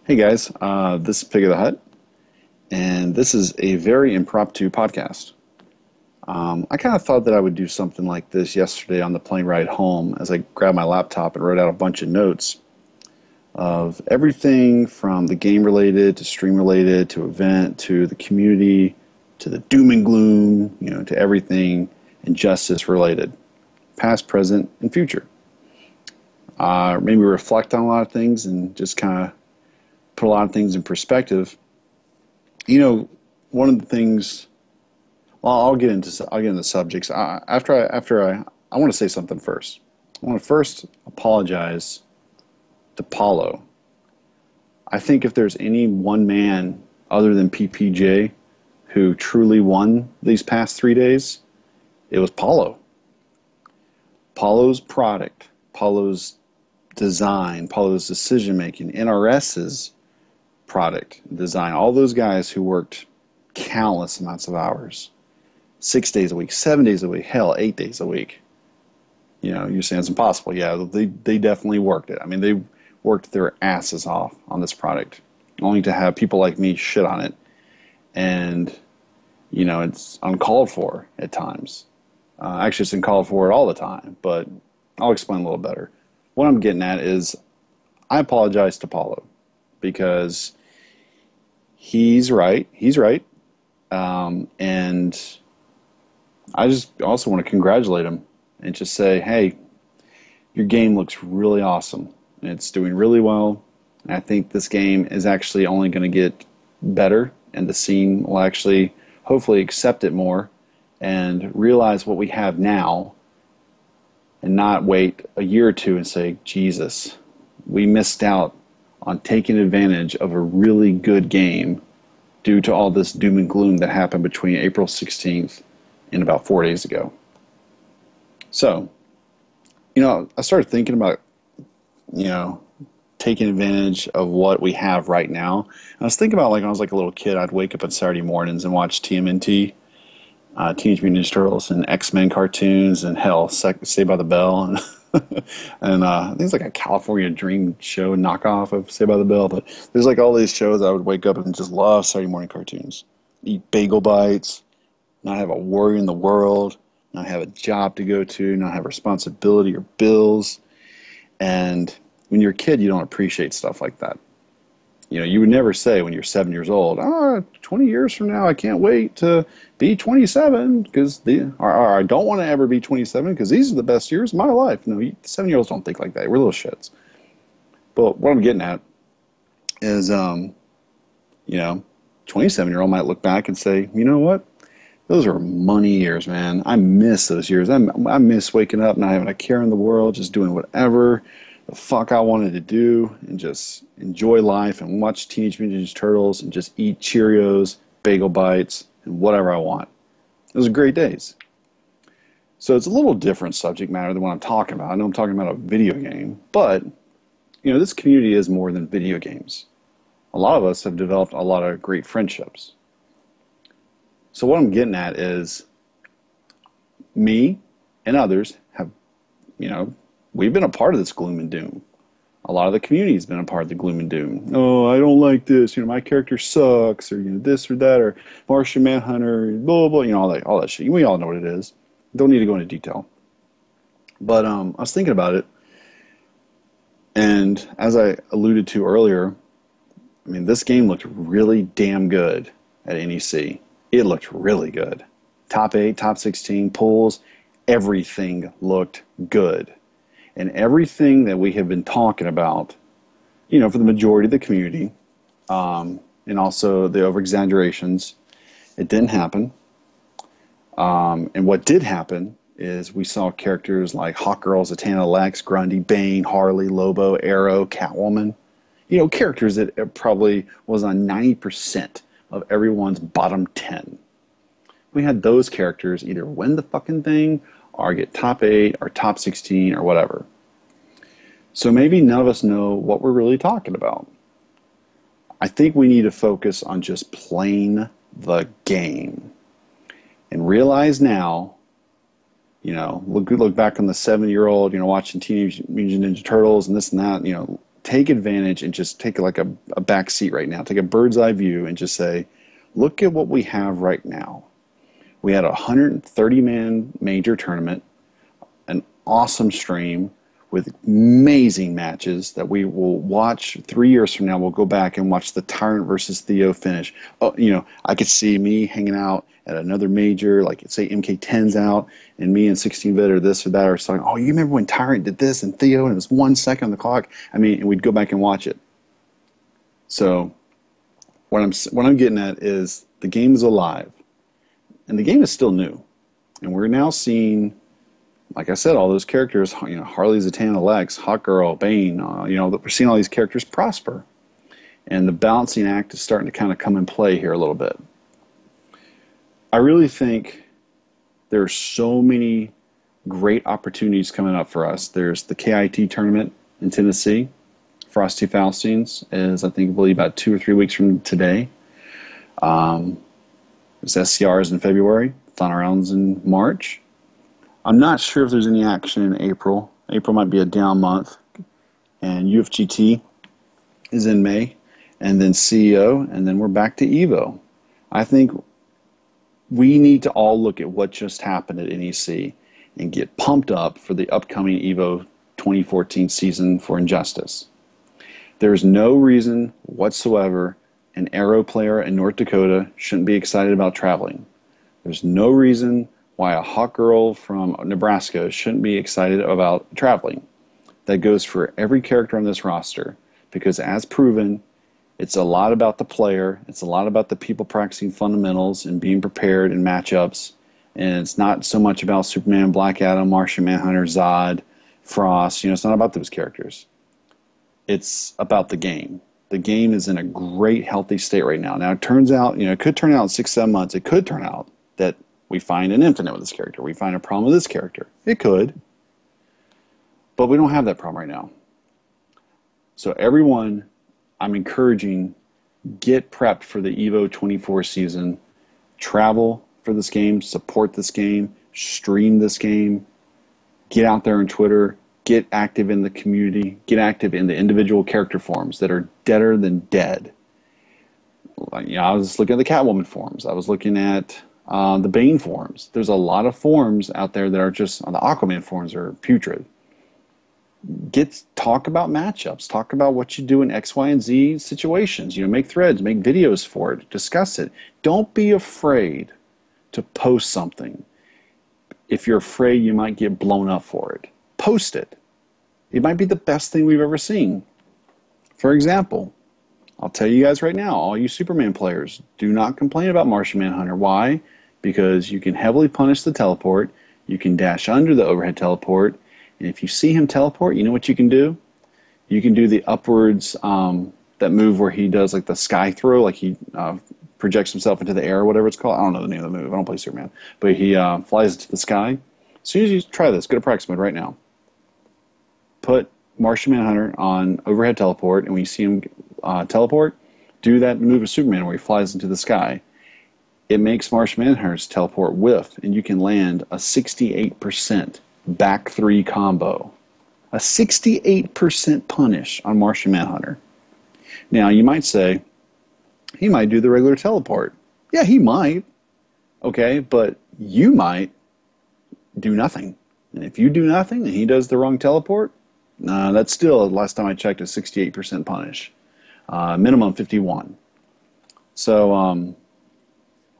Hey guys, this is Pig of the Hut, and this is a very impromptu podcast. I kind of thought that I would do something like this yesterday on the plane ride home as I grabbed my laptop and wrote out a bunch of notes of everything from the game related to stream related to event to the community to the doom and gloom, to everything injustice related, past, present, and future. Maybe reflect on a lot of things and just kind of put a lot of things in perspective. One of the things. Well, I'll get into subjects. I want to say something first. I want to first apologize to Paulo. I think if there's any one man other than PPJ who truly won these past 3 days, it was Paulo. Paulo's product, Paulo's design, Paulo's decision making, NRS's product design, all those guys who worked countless amounts of hours, 6 days a week, 7 days a week, hell, 8 days a week. You're saying it's impossible. Yeah, they definitely worked it. I mean, they worked their asses off on this product, only to have people like me shit on it. And, it's uncalled for at times. Actually, it's uncalled for all the time, but I'll explain a little better. What I'm getting at is I apologize to Paulo because he's right. He's right. And I just also want to congratulate him and just say, hey, your game looks really awesome. And it's doing really well. And I think this game is actually only going to get better, and the scene will actually hopefully accept it more and realize what we have now and not wait a year or two and say, Jesus, we missed out on taking advantage of a really good game due to all this doom and gloom that happened between April 16th and about 4 days ago. So, I started thinking about, taking advantage of what we have right now. And I was thinking about, when I was like a little kid, I'd wake up on Saturday mornings and watch TMNT, Teenage Mutant Ninja Turtles, and X-Men cartoons, and hell, Saved by the Bell, and and I think it's like a California Dream show knockoff of Saved by the Bell. But there's like all these shows I would wake up and just love Saturday morning cartoons. Eat bagel bites, not have a worry in the world, not have a job to go to, not have responsibility or bills. And when you're a kid, you don't appreciate stuff like that. You would never say when you're 7 years old, 20 years from now, I can't wait to be 27 or I don't want to ever be 27 because these are the best years of my life. No, 7-year-olds don't think like that. We're little shits. But what I'm getting at is, 27-year-old might look back and say, you know what? Those are money years, man. I miss those years. I miss waking up, not having a care in the world, just doing whatever the fuck I wanted to do and just enjoy life and watch Teenage Mutant Ninja Turtles and just eat Cheerios, bagel bites, and whatever I want. Those are great days. So it's a little different subject matter than what I'm talking about. I know I'm talking about a video game, but, this community is more than video games. A lot of us have developed a lot of great friendships. So what I'm getting at is me and others have, we've been a part of this gloom and doom. A lot of the community has been a part of the gloom and doom. Oh, I don't like this. My character sucks, or this or that, or Martian Manhunter, blah, blah, blah, all that shit. We all know what it is. Don't need to go into detail. But I was thinking about it, and as I alluded to earlier, this game looked really damn good at NEC. It looked really good. Top 8, top 16, pulls, everything looked good. And everything that we have been talking about, for the majority of the community, and also the over-exaggerations, it didn't happen. And what did happen is we saw characters like Hawkgirl, Zatanna, Lex, Grundy, Bane, Harley, Lobo, Arrow, Catwoman. Characters that probably was on 90% of everyone's bottom 10. We had those characters either win the fucking thing or get top 8 or top 16 or whatever. So maybe none of us know what we're really talking about. I think we need to focus on just playing the game and realize now, look back on the 7-year-old, watching Teenage Mutant Ninja Turtles and this and that, take advantage and just take like a back seat right now. Take a bird's eye view and just say, look at what we have right now. We had a 130-man major tournament, an awesome stream with amazing matches that we will watch 3 years from now. We'll go back and watch the Tyrant versus Theo finish. Oh, you know, I could see me hanging out at another major, like say MK10's out, and me and 16-bit or this or that are saying, oh, you remember when Tyrant did this and Theo, and it was 1 second on the clock? I mean, and we'd go back and watch it. So what I'm getting at is the game is alive, and the game is still new, and we're now seeing, like I said, all those characters, you know, Harley, Zatanna, Lex, Hawkgirl, Bane, you know, we're seeing all these characters prosper. And the balancing act is starting to kind of come in play here a little bit. I really think there are so many great opportunities coming up for us. There's the KIT tournament in Tennessee. Frosty Faustines is, I believe, about 2 or 3 weeks from today. There's SCRs in February, Final Rounds in March. I'm not sure if there's any action in April. April might be a down month. And UFGT is in May. And then CEO. And then we're back to EVO. I think we need to all look at what just happened at NEC and get pumped up for the upcoming EVO 2014 season for Injustice. There's no reason whatsoever an Aero player in North Dakota shouldn't be excited about traveling. There's no reason why a hot girl from Nebraska shouldn't be excited about traveling. That goes for every character on this roster, because as proven, it's a lot about the player, it's a lot about the people practicing fundamentals and being prepared in matchups, and it's not so much about Superman, Black Adam, Martian Manhunter, Zod, Frost. You know, it's not about those characters. It's about the game. The game is in a great, healthy state right now. Now, it turns out, you know, it could turn out in 6-7 months, it could turn out that we find an infinite with this character. We find a problem with this character. It could. But we don't have that problem right now. So everyone, I'm encouraging, get prepped for the EVO 24 season. Travel for this game. Support this game. Stream this game. Get out there on Twitter. Get active in the community. Get active in the individual character forums that are deader than dead. You know, I was looking at the Catwoman forums. I was looking at the Bane forums. There's a lot of forums out there that are just, the Aquaman forums are putrid. Talk about matchups. Talk about what you do in X, Y, and Z situations. You know, make threads, make videos for it, discuss it. Don't be afraid to post something. If you're afraid you might get blown up for it, post it. It might be the best thing we've ever seen. For example, I'll tell you guys right now, all you Superman players, do not complain about Martian Manhunter. Why? Because you can heavily punish the teleport, you can dash under the overhead teleport, and if you see him teleport, you know what you can do? You can do the upwards, that move where he does like the sky throw, like he projects himself into the air or whatever it's called. I don't know the name of the move. I don't play Superman. But he flies into the sky. As soon as you try this, go to practice mode right now. Put Martian Manhunter on overhead teleport, and when you see him teleport, do that move of Superman where he flies into the sky. It makes Martian Manhunter's teleport whiff, and you can land a 68% back 3 combo. A 68% punish on Martian Manhunter. Now, you might say, he might do the regular teleport. Yeah, he might. Okay, but you might do nothing. And if you do nothing and he does the wrong teleport, that's still, last time I checked, a 68% punish. Minimum 51. So,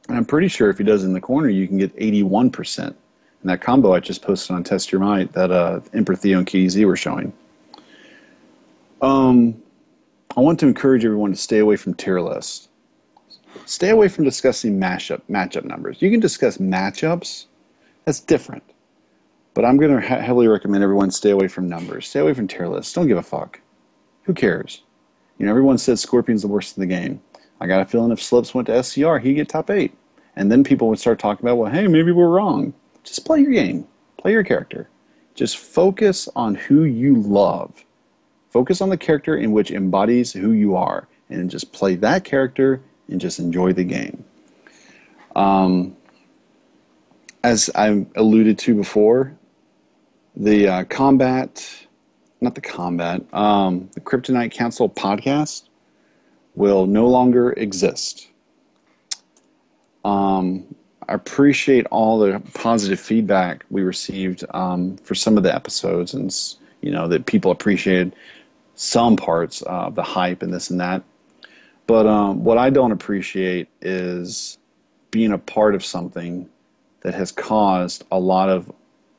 I'm pretty sure if he does it in the corner, you can get 81%. And that combo I just posted on Test Your Might that Emperor Theo and KZ were showing. I want to encourage everyone to stay away from tier lists. Stay away from discussing matchup numbers. You can discuss matchups. That's different. But I'm going to heavily recommend everyone stay away from numbers. Stay away from tier lists. Don't give a fuck. Who cares? You know, everyone says Scorpion's the worst in the game. I got a feeling if Slips went to SCR, he'd get top 8. And then people would start talking about, well, hey, maybe we're wrong. Just play your game. Play your character. Just focus on who you love. Focus on the character in which embodies who you are. And just play that character and just enjoy the game. As I alluded to before, the combat not the combat, the Kryptonite Council podcast will no longer exist. I appreciate all the positive feedback we received for some of the episodes, and that people appreciated some parts of the hype and this and that. But what I don't appreciate is being a part of something that has caused a lot of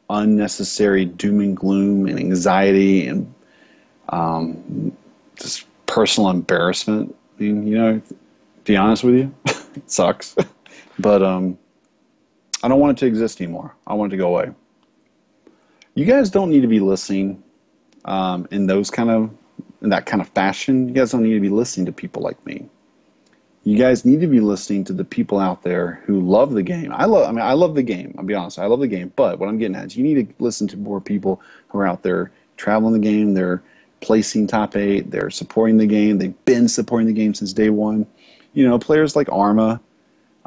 unnecessary doom and gloom and anxiety and just personal embarrassment. I mean, to be honest with you, it sucks. But I don't want it to exist anymore. I want it to go away. You guys don't need to be listening in that kind of fashion. You guys don't need to be listening to people like me. You guys need to be listening to the people out there who love the game. I love the game. I'll be honest. I love the game. But what I'm getting at is you need to listen to more people who are out there traveling the game. They're placing top 8. They're supporting the game. They've been supporting the game since day one. Players like Arma,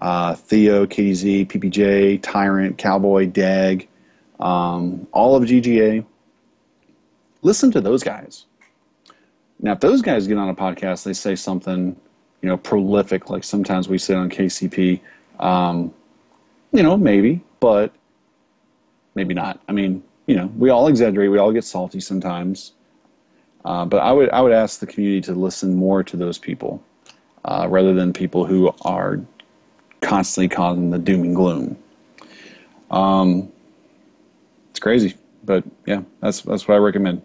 Theo, KDZ, PPJ, Tyrant, Cowboy, Dag, all of GGA. Listen to those guys. Now, if those guys get on a podcast, they say something, prolific, like sometimes we say on KCP, maybe, but maybe not. I mean, we all exaggerate. We all get salty sometimes. But I would ask the community to listen more to those people rather than people who are constantly causing the doom and gloom. It's crazy, but yeah, that's what I recommend.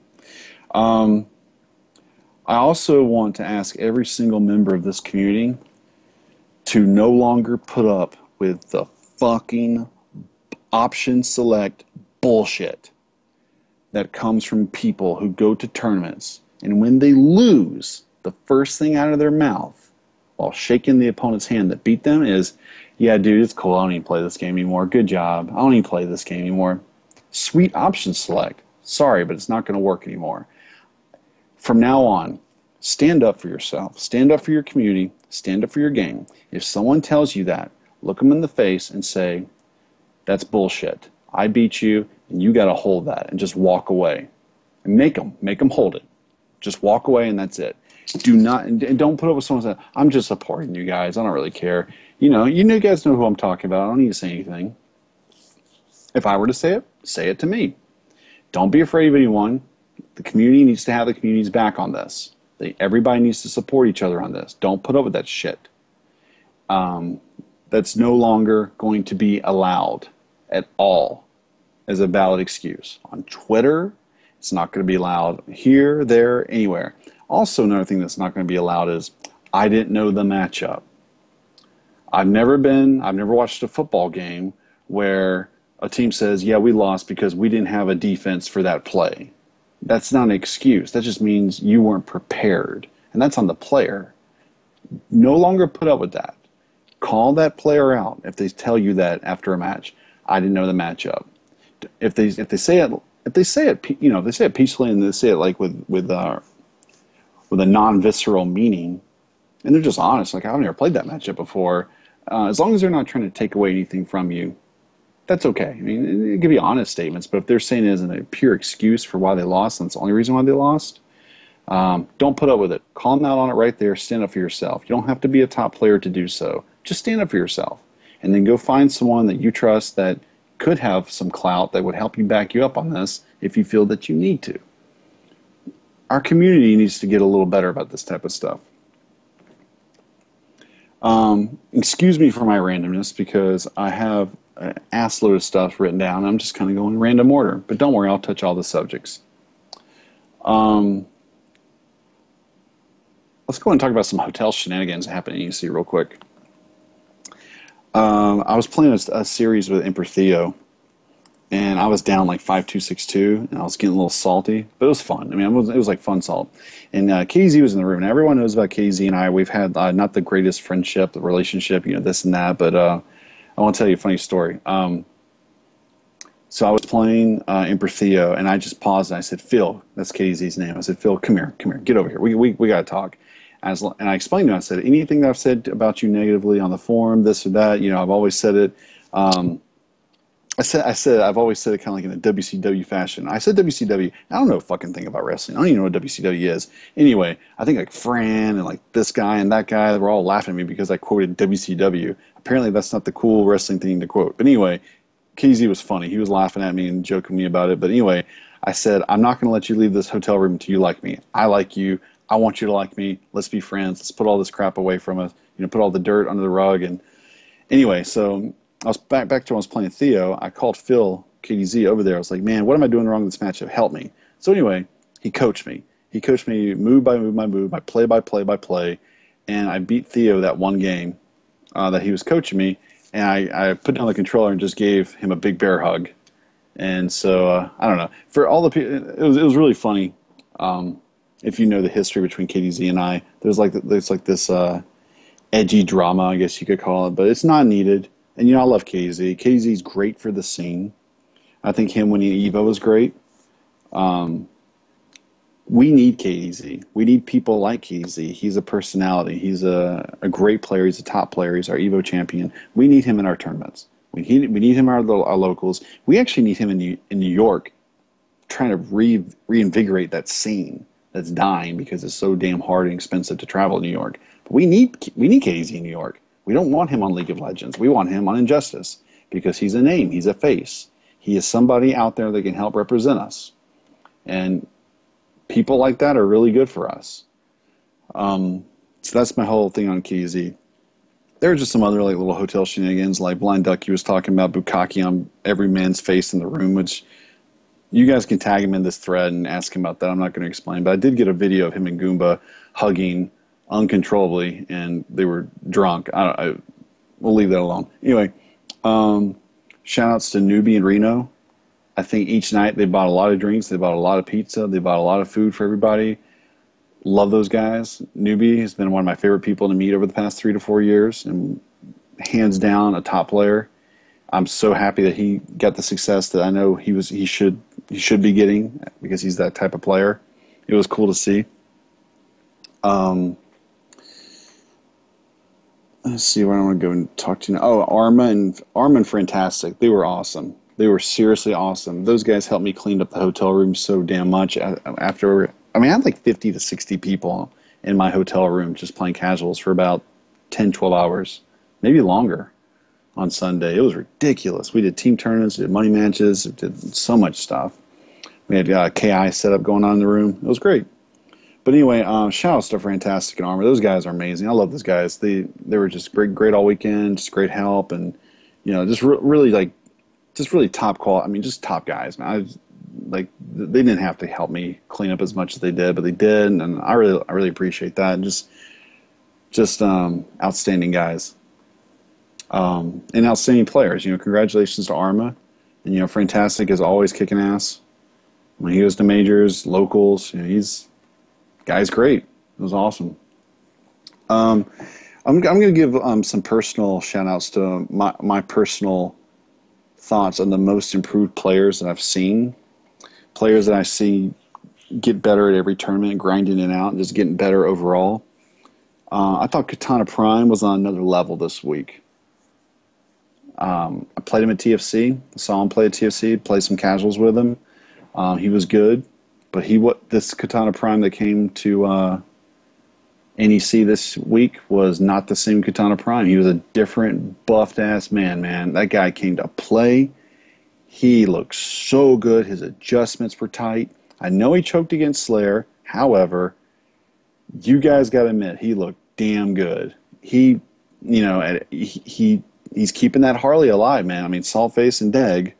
I also want to ask every single member of this community to no longer put up with the fucking option select bullshit that comes from people who go to tournaments, and when they lose, the first thing out of their mouth while shaking the opponent's hand that beat them is, yeah, dude, it's cool. I don't even play this game anymore. Good job. I don't even play this game anymore. Sweet option select. Sorry, but it's not going to work anymore. From now on, stand up for yourself. Stand up for your community. Stand up for your game. If someone tells you that, look them in the face and say, that's bullshit. I beat you, and you got to hold that, and just walk away. And make them hold it. Just walk away, and that's it. Do not, and don't put up with someone saying, I'm just supporting you guys. I don't really care. You guys know who I'm talking about. I don't need to say anything. If I were to say it to me. Don't be afraid of anyone. The community needs to have the community's back on this. Everybody needs to support each other on this. Don't put up with that shit. That's no longer going to be allowed at all as a valid excuse. On Twitter, it's not going to be allowed here, there, anywhere. Also, another thing that's not going to be allowed is, I didn't know the matchup. I've never watched a football game where a team says, yeah, we lost because we didn't have a defense for that play. That's not an excuse. That just means you weren't prepared. And that's on the player. No longer put up with that. Call that player out if they tell you that after a match. I didn't know the matchup. If they say it peacefully, and they say it like with a non-visceral meaning, and they're just honest, like, I've never played that matchup before. As long as they're not trying to take away anything from you, that's okay. I mean, it can be honest statements, but if they're saying it as a pure excuse for why they lost, and it's the only reason why they lost, don't put up with it. Call them out on it right there. Stand up for yourself. You don't have to be a top player to do so. Just stand up for yourself. And then go find someone that you trust that could have some clout that would help you back you up on this if you feel that you need to. Our community needs to get a little better about this type of stuff. Excuse me for my randomness, because I have an assload of stuff written down. I'm just kind of going in random order. But don't worry, I'll touch all the subjects. Let's go and talk about some hotel shenanigans happening in EC real quick. I was playing a series with Emperor Theo, and I was down like 5-2, 6-2, and I was getting a little salty, but it was fun. I mean, it was like fun salt. And KZ was in the room, and everyone knows about KZ and I. We've had not the greatest friendship, relationship, this and that, but I want to tell you a funny story. So I was playing Emperor Theo, and I just paused, and I said, Phil, that's KZ's name. I said, Phil, come here, get over here. We got to talk. And I explained to him, I said, anything that I've said about you negatively on the forum, this or that, I've always said it. I said, I've always said it kind of like in a WCW fashion. I said WCW. I don't know a fucking thing about wrestling. I don't even know what WCW is. Anyway, I think like Fran and like this guy and that guy, they were all laughing at me because I quoted WCW. Apparently, that's not the cool wrestling thing to quote. But anyway, KZ was funny. He was laughing at me and joking me about it. But anyway, I said, I'm not going to let you leave this hotel room until you like me. I like you. I want you to like me. Let's be friends. Let's put all this crap away from us. Put all the dirt under the rug. And anyway, so I was back to when I was playing Theo. I called Phil KDZ over there. I was like, man, what am I doing wrong in this matchup? Help me. So anyway, he coached me. He coached me move by move by move, by play, and I beat Theo that one game that he was coaching me. And I put down the controller and just gave him a big bear hug. And so I don't know. For all the people, it was really funny. If you know the history between KDZ and I, there's like this edgy drama, I guess you could call it, but it's not needed. And I love KZ. KZ's great for the scene. I think him winning Evo was great. We need KZ. We need people like KZ. He's a personality. He's a great player. He's a top player. He's our Evo champion. We need him in our tournaments. We need him in our locals. We actually need him in New York, trying to reinvigorate that scene that's dying because it's so damn hard and expensive to travel to New York. But we need KZ in New York. We don't want him on League of Legends. We want him on Injustice because he's a name. He's a face. He is somebody out there that can help represent us. And people like that are really good for us. So that's my whole thing on KZ. There are just some other like little hotel shenanigans, like Blind Ducky was talking about Bukkake on every man's face in the room, which you guys can tag him in this thread and ask him about that. I'm not going to explain, but I did get a video of him and Goomba hugging uncontrollably, and they were drunk. We'll leave that alone. Anyway, shout outs to Newbie and Reno. I think each night they bought a lot of drinks, they bought a lot of pizza, they bought a lot of food for everybody. Love those guys. Newbie has been one of my favorite people to meet over the past 3 to 4 years, and hands down a top player. I'm so happy that he got the success that I know he should be getting because he's that type of player. It was cool to see. Let's see where I want to go and talk to you now. Oh, Arma and Fantastic. They were awesome. They were seriously awesome. Those guys helped me clean up the hotel room so damn much. After, I had like 50 to 60 people in my hotel room just playing casuals for about 10, 12 hours, maybe longer on Sunday. It was ridiculous. We did team tournaments, we did money matches, we did so much stuff. We had KI set up going on in the room. It was great. But anyway, shout outs to Fantastic and Armor. Those guys are amazing. I love those guys. They were just great all weekend, just great help, and just really top quality. I mean, just top guys, man. They didn't have to help me clean up as much as they did, but they did, and I really appreciate that. And just outstanding guys, and outstanding players. Congratulations to Arma, and Fantastic is always kicking ass. When he goes to majors, locals, guy's great. It was awesome. I'm going to give some personal shout outs to my personal thoughts on the most improved players that I've seen. Players that I see get better at every tournament, grinding it out, and just getting better overall. I thought Katana Prime was on another level this week. I played him at TFC. I saw him play at TFC, played some casuals with him. He was good. But this Katana Prime that came to NEC this week was not the same Katana Prime. He was a different, buffed-ass man. That guy came to play. He looked so good. His adjustments were tight. I know he choked against Slayer. However, you guys got to admit, he looked damn good. He's keeping that Harley alive, man. I mean, Saltface and Deg,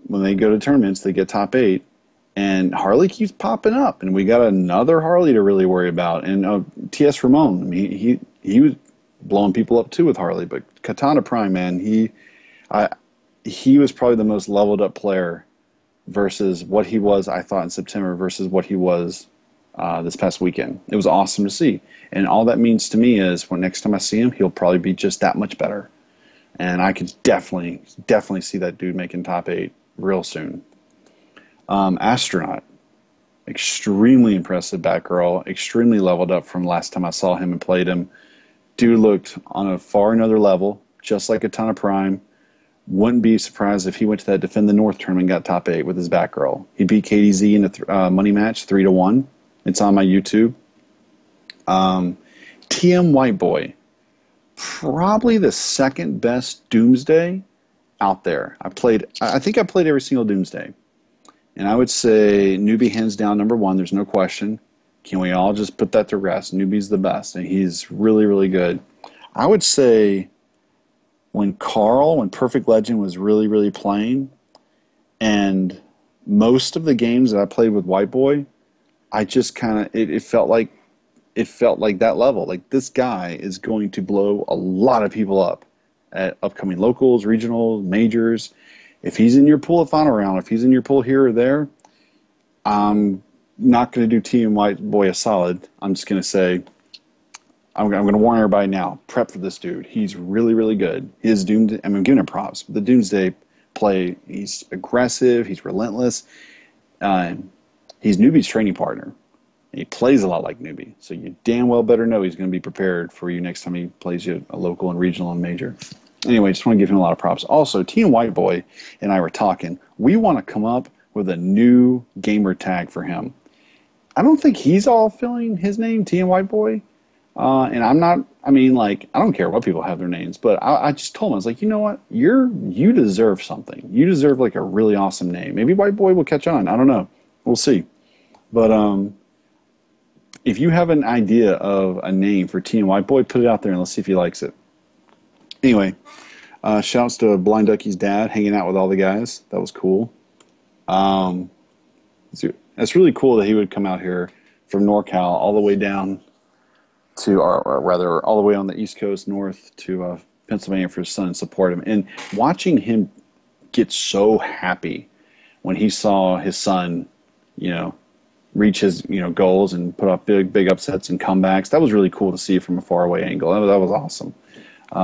when they go to tournaments, they get top 8. And Harley keeps popping up, and we got another Harley to really worry about. And T.S. Ramon, I mean, he was blowing people up too with Harley. But Katana Prime, man, he was probably the most leveled up player versus what he was, I thought, in September versus what he was this past weekend. It was awesome to see. And all that means to me is when next time I see him, he'll probably be just that much better. And I could definitely see that dude making top 8 real soon. Astronaut, extremely impressive Batgirl, extremely leveled up from last time I saw him and played him. Dude looked on a far another level, just like Katana Prime. Wouldn't be surprised if he went to that Defend the North tournament and got top 8 with his back row. He beat KDZ in a money match 3-1. It's on my YouTube. TM Whiteboy, probably the second best Doomsday out there. I think I played every single Doomsday. And I would say Newbie hands down number 1. There's no question. Can we all just put that to rest? Newbie's the best, and he's really, really good. I would say when Perfect Legend was really, really playing, and most of the games that I played with White Boy, I just kind of, it felt like that level. Like, this guy is going to blow a lot of people up at upcoming locals, regionals, majors. If he's in your pool at final round, if he's in your pool here or there, I'm not going to do Team White Boy a solid. I'm just going to say, I'm going to warn everybody now, prep for this dude. He's really, really good. His Doomsday, I'm giving him props. The Doomsday play, he's aggressive, he's relentless. He's Newbie's training partner. He plays a lot like Newbie, so you damn well better know he's going to be prepared for you next time he plays you a local and regional and major. Anyway, just want to give him a lot of props. Also, Team White Boy and I were talking. We want to come up with a new gamer tag for him. I don't think he's all filling his name, Team White Boy. And I'm not, I mean, like, I don't care what people have their names, but I just told him, I was like, you know what? You deserve something. You deserve, like, a really awesome name. Maybe White Boy will catch on. I don't know. We'll see. But if you have an idea of a name for Team White Boy, put it out there and let's see if he likes it. Anyway, shouts to Blind Ducky's dad hanging out with all the guys. That was cool. It's really cool that he would come out here from NorCal all the way down to, or rather, all the way on the East Coast north to Pennsylvania for his son and support him. And watching him get so happy when he saw his son, reach his goals and put up big upsets and comebacks, that was really cool to see from a faraway angle. That was awesome.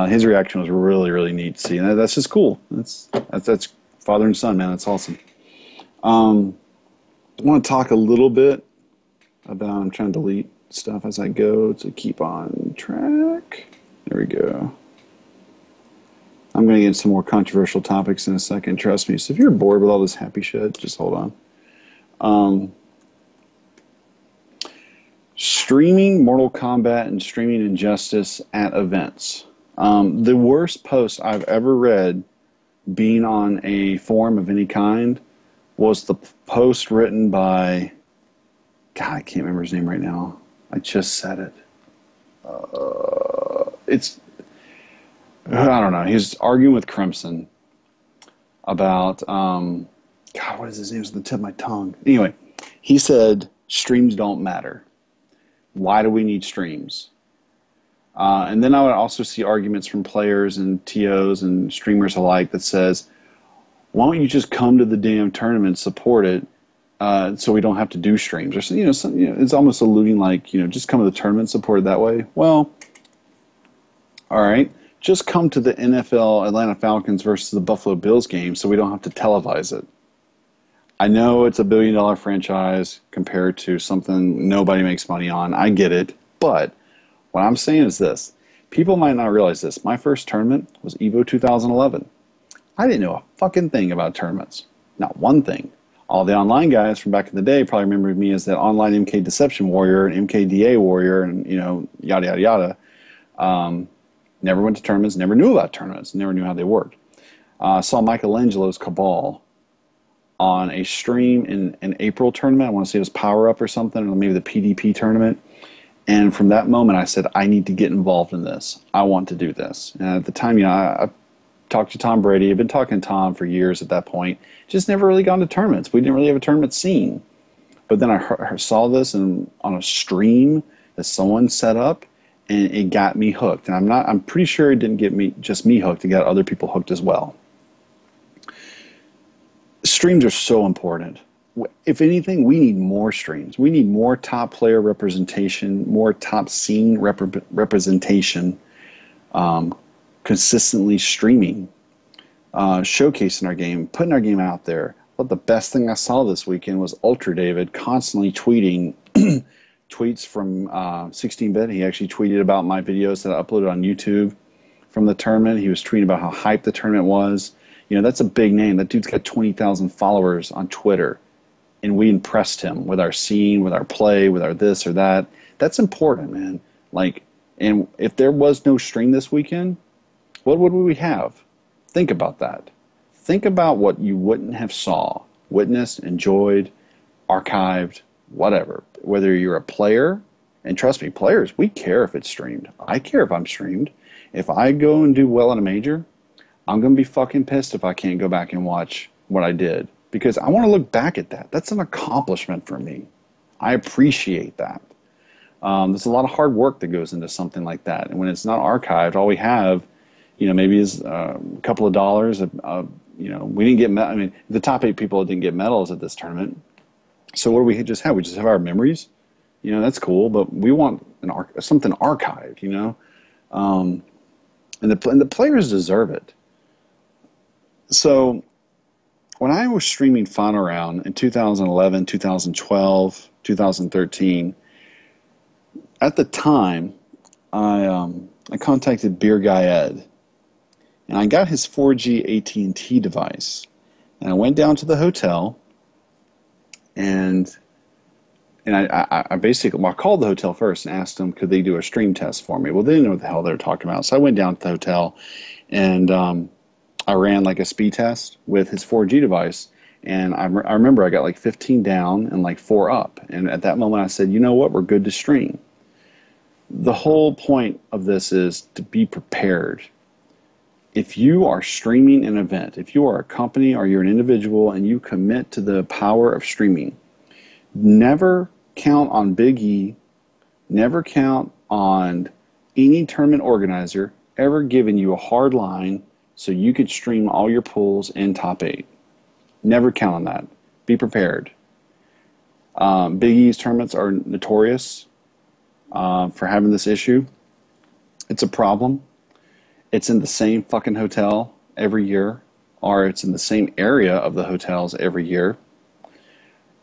His reaction was really, really neat to see. And that's just cool. That's father and son, man. That's awesome. I want to talk a little bit about, I'm trying to delete stuff as I go to keep on track. There we go. I'm going to get into some more controversial topics in a second, trust me. So if you're bored with all this happy shit, just hold on. Streaming Mortal Kombat and streaming Injustice at events. The worst post I've ever read being on a forum of any kind was the post written by, God, I can't remember his name right now. I just said it. I don't know. He was arguing with Crimson about, God, what is his name? It's on the tip of my tongue. Anyway, he said, streams don't matter. Why do we need streams? And then I would also see arguments from players and TOs and streamers alike that says, why don't you just come to the damn tournament, support it, so we don't have to do streams? Or it's almost alluding like, just come to the tournament, support it that way. Well, all right, just come to the NFL Atlanta Falcons versus the Buffalo Bills game so we don't have to televise it. I know it's a $1 billion franchise compared to something nobody makes money on. I get it, but what I'm saying is this. People might not realize this. My first tournament was EVO 2011. I didn't know a fucking thing about tournaments. Not one thing. All the online guys from back in the day probably remember me as that online MK Deception Warrior and MKDA Warrior and, yada, yada, yada. Never went to tournaments, never knew about tournaments, never knew how they worked. Saw Michelangelo's Cabal on a stream in an April tournament. I want to say it was Power Up or something, or maybe the PDP tournament. And from that moment, I said, I need to get involved in this. I want to do this. And at the time, I talked to Tom Brady. I've been talking to Tom for years at that point. Just never really gone to tournaments. We didn't really have a tournament scene. But then I saw this on a stream that someone set up, and it got me hooked. And I'm pretty sure it didn't get just me hooked. It got other people hooked as well. Streams are so important. If anything, we need more streams. We need more top player representation, more top scene representation, consistently streaming, showcasing our game, putting our game out there. But the best thing I saw this weekend was Ultra David constantly tweeting tweets from 16-bit. He actually tweeted about my videos that I uploaded on YouTube from the tournament. He was tweeting about how hyped the tournament was. You know, that's a big name. That dude's got 20,000 followers on Twitter, and we impressed him with our scene, with our play, with our this or that. That's important, man. Like, and if there was no stream this weekend, what would we have? Think about that. Think about what you wouldn't have saw, witnessed, enjoyed, archived, whatever. Whether you're a player, and trust me, players, we care if it's streamed. I care if I'm streamed. If I go and do well in a major, I'm going to be fucking pissed if I can't go back and watch what I did, because I want to look back at that. That's an accomplishment for me. I appreciate that. There's a lot of hard work that goes into something like that. And when it's not archived, all we have, you know, maybe is a couple of dollars. You know, we didn't get, I mean, the top 8 people didn't get medals at this tournament. So what do we just have? We just have our memories. You know, that's cool, but we want something archived, you know? And the players deserve it. So when I was streaming Final Round in 2011, 2012, 2013, at the time, I contacted Beer Guy Ed, and I got his 4G AT&T device, and I went down to the hotel, and I basically, well, I called the hotel first and asked them, could they do a stream test for me? Well, they didn't know what the hell they were talking about, so I went down to the hotel, and I ran like a speed test with his 4G device, and I remember I got like 15 down and like 4 up, and at that moment I said, you know what, we're good to stream. The whole point of this is to be prepared. If you are streaming an event, if you are a company or you're an individual and you commit to the power of streaming, never count on Big E, never count on any tournament organizer ever giving you a hard line so you could stream all your pools in top 8. Never count on that. Be prepared. Big E's tournaments are notorious for having this issue. It's a problem. It's in the same fucking hotel every year, or it's in the same area of the hotels every year.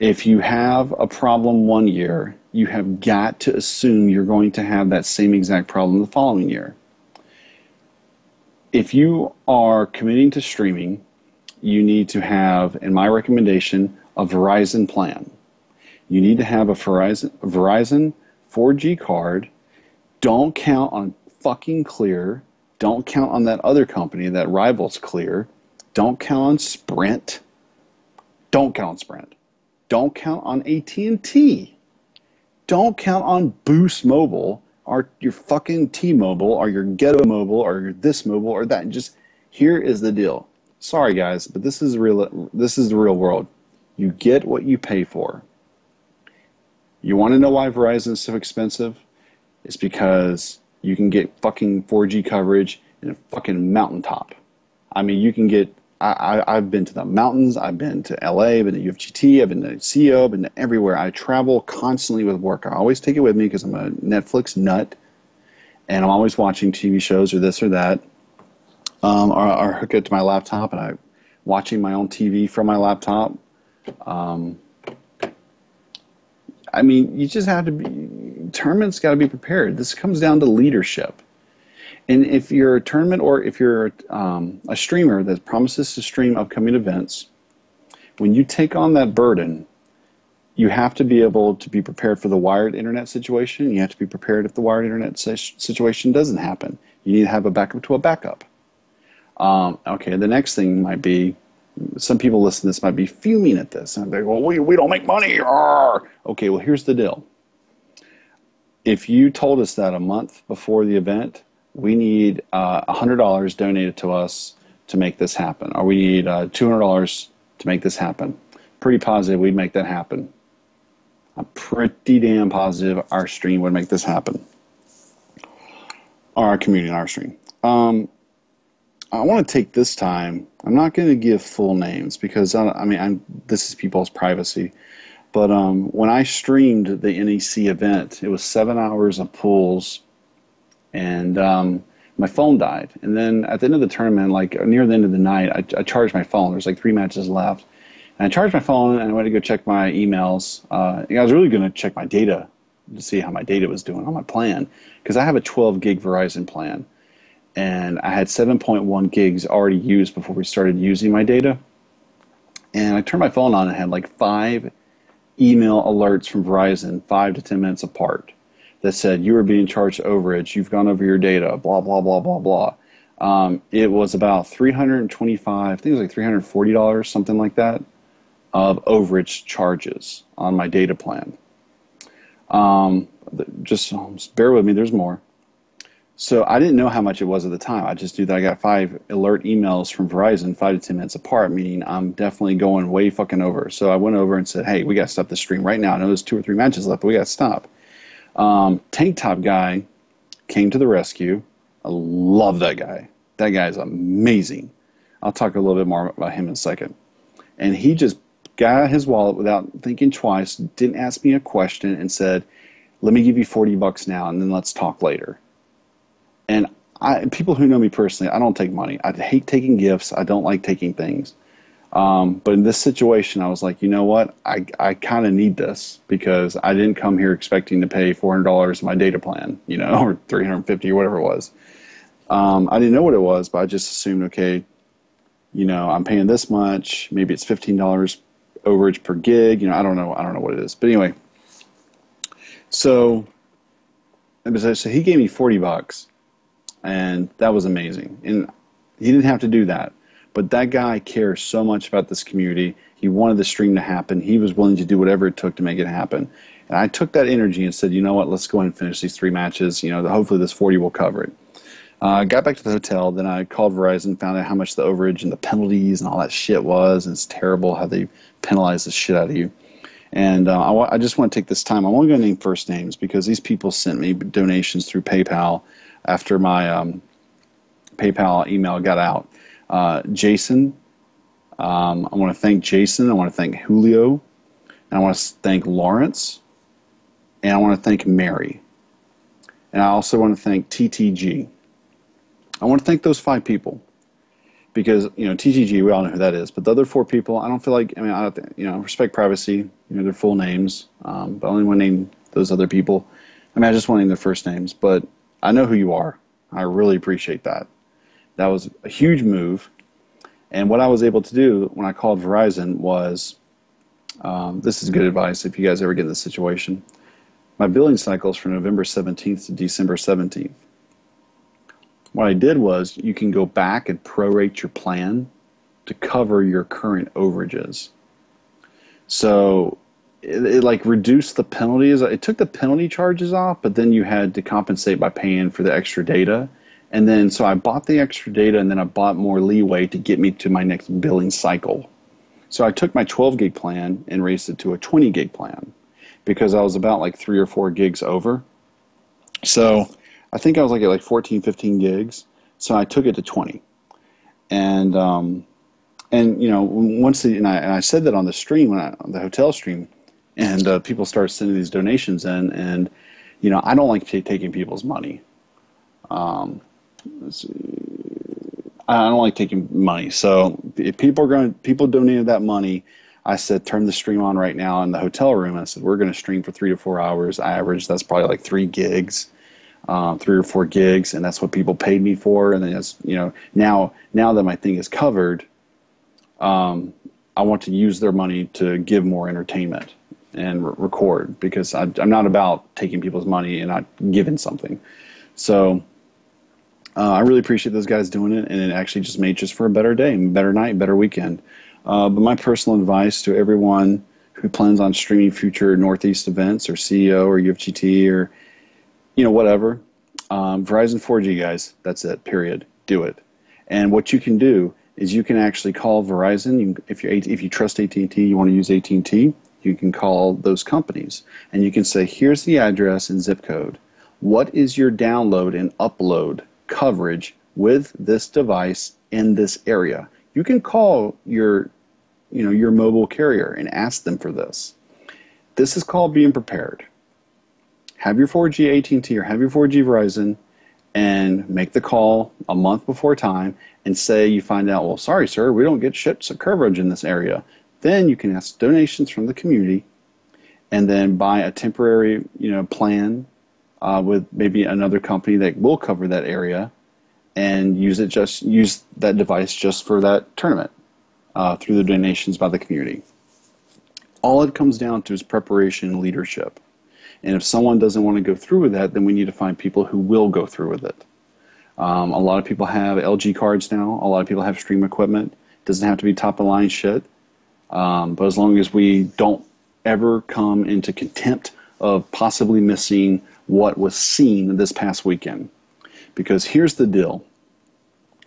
If you have a problem one year, you have got to assume you're going to have that same exact problem the following year. If you are committing to streaming, you need to have, in my recommendation, a Verizon plan. You need to have a Verizon 4G card. Don't count on fucking Clear. Don't count on that other company that rivals Clear. Don't count on Sprint. Don't count on Sprint. Don't count on AT&T. Don't count on Boost Mobile or your fucking T-Mobile or your Ghetto Mobile or your this mobile or that. Just here is the deal. Sorry guys, but this is real. This is the real world. You get what you pay for. You want to know why Verizon is so expensive? It's because you can get fucking 4G coverage in a fucking mountaintop. I mean, you can get, I've been to the mountains, I've been to LA, I've been to UFGT, I've been to CO, I've been to everywhere. I travel constantly with work. I always take it with me because I'm a Netflix nut, and I'm always watching TV shows or this or that, or hook it to my laptop, and I'm watching my own TV from my laptop. I mean, you just have to be, tournaments got to be prepared. This comes down to leadership. And if you're a tournament or if you're a streamer that promises to stream upcoming events, when you take on that burden, you have to be able to be prepared for the wired internet situation. You have to be prepared if the wired internet situation doesn't happen. You need to have a backup to a backup. Okay, the next thing might be, some people listening to this might be fuming at this. And they go, well, we don't make money. Arr! Okay, well, here's the deal. If you told us that a month before the event, we need $100 donated to us to make this happen, or we need $200 to make this happen, pretty positive we'd make that happen. I'm pretty damn positive our stream would make this happen. Or our community and our stream. I want to take this time, I'm not going to give full names because, this is people's privacy, but when I streamed the NEC event, it was 7 hours of pools, and my phone died. And then at the end of the tournament, like near the end of the night, I charged my phone. There's like 3 matches left. And I charged my phone, and I went to go check my emails. I was really going to check my data to see how my data was doing on my plan, because I have a 12 gig Verizon plan. and I had 7.1 gigs already used before we started using my data. And I turned my phone on and had like 5 email alerts from Verizon, 5 to 10 minutes apart, that said, you are being charged overage, you've gone over your data, blah, blah, blah, blah, blah. It was about 325, I think it was like $340, something like that, of overage charges on my data plan. Just bear with me, there's more. So I didn't know how much it was at the time. I just knew that I got 5 alert emails from Verizon 5 to 10 minutes apart, meaning I'm definitely going way fucking over. So I went over and said, hey, we got to stop the stream right now. I know there's 2 or 3 matches left, but we got to stop. Tank Top guy came to the rescue. I love that guy. That guy is amazing. I'll talk a little bit more about him in a second. And he just got out his wallet without thinking twice, didn't ask me a question, and said, let me give you $40 now, and then let's talk later. And people who know me personally, I don't take money. I hate taking gifts. I don't like taking things. But in this situation, I was like, you know what? I kind of need this because I didn't come here expecting to pay $400 my data plan, or $350 or whatever it was. I didn't know what it was, but I just assumed, okay, I'm paying this much. Maybe it's $15 overage per gig. I don't know what it is. But anyway, so he gave me $40. And that was amazing. And he didn't have to do that. But that guy cares so much about this community. He wanted the stream to happen. He was willing to do whatever it took to make it happen. And I took that energy and said, you know what, let's go ahead and finish these 3 matches. Hopefully this 40 will cover it. I got back to the hotel. Then I called Verizon, found out how much the overage and the penalties and all that shit was. And it's terrible how they penalize the shit out of you. And I just want to take this time. I'm only going to name first names because these people sent me donations through PayPal after my PayPal email got out. Jason, I want to thank Jason. I want to thank Julio. And I want to thank Lawrence. And I want to thank Mary. And I also want to thank TTG. I want to thank those 5 people. Because, TTG, we all know who that is. But the other 4 people, I don't feel like, I respect privacy, their full names. But I only want to name those other people. I just want to name their first names. But I know who you are. I really appreciate that. That was a huge move. And what I was able to do when I called Verizon was, this is good advice if you guys ever get in this situation. My billing cycle is from November 17th to December 17th. What I did was you can go back and prorate your plan to cover your current overages. So it like reduced the penalties. It took the penalty charges off, but then you had to compensate by paying for the extra data. And then so I bought the extra data, and then I bought more leeway to get me to my next billing cycle. So I took my 12 gig plan and raised it to a 20 gig plan because I was about like 3 or 4 gigs over. So I think I was like at like 14, 15 gigs. So I took it to 20. And I said that on the stream, on the hotel stream, and people started sending these donations in, and I don't like taking people's money. I don't like taking money. So if people donated that money, I said turn the stream on right now in the hotel room. I said we're going to stream for 3 to 4 hours. I average that's probably like 3 gigs, 3 or 4 gigs, and that's what people paid me for. And then now that my thing is covered, I want to use their money to give more entertainment and record because I'm not about taking people's money and not giving something. So I really appreciate those guys doing it, and it actually just made just for a better day, better night, better weekend. But my personal advice to everyone who plans on streaming future Northeast events or CEO or UFGT or whatever, Verizon 4G, guys, that's it, period. Do it. And what you can do is you can actually call Verizon. If you trust AT&T, you want to use AT&T, you can call those companies. And you can say, here's the address and zip code. What is your download and upload coverage with this device in this area? You can call your mobile carrier and ask them for this. This is called being prepared. Have your 4G AT&T or have your 4G Verizon and make the call a month before time and say you find out, well, sorry, sir, we don't get ships of coverage in this area. Then you can ask donations from the community and then buy a temporary plan with maybe another company that will cover that area. and use that device just for that tournament through the donations by the community. All it comes down to is preparation and leadership. And if someone doesn't want to go through with that, then we need to find people who will go through with it. A lot of people have LG cards now. A lot of people have stream equipment. It doesn't have to be top-of-the-line shit. But as long as we don't ever come into contempt of possibly missing what was seen this past weekend. Because here's the deal.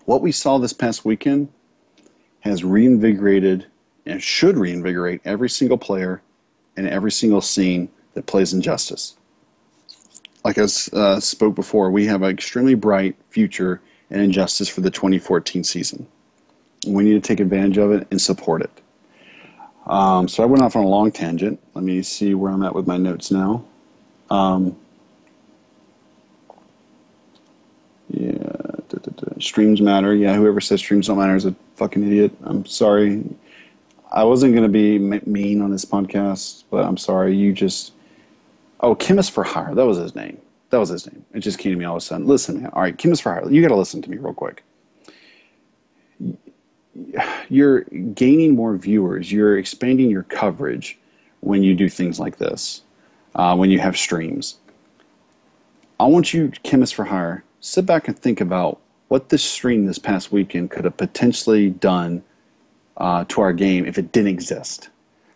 What we saw this past weekend has reinvigorated and should reinvigorate every single player and every single scene that plays Injustice. Like I spoke before, we have an extremely bright future in Injustice for the 2014 season. We need to take advantage of it and support it. So I went off on a long tangent. Let me see where I'm at with my notes now. Streams matter. Yeah, whoever says streams don't matter is a fucking idiot. I'm sorry. I wasn't going to be mean on this podcast, but I'm sorry. You just... Oh, Chemist for Hire. That was his name. It just came to me all of a sudden. Listen, man. All right, Chemist for Hire. You got to listen to me real quick. You're gaining more viewers. You're expanding your coverage when you do things like this, when you have streams. I want you, Chemist for Hire, sit back and think about what this stream this past weekend could have potentially done to our game if it didn't exist.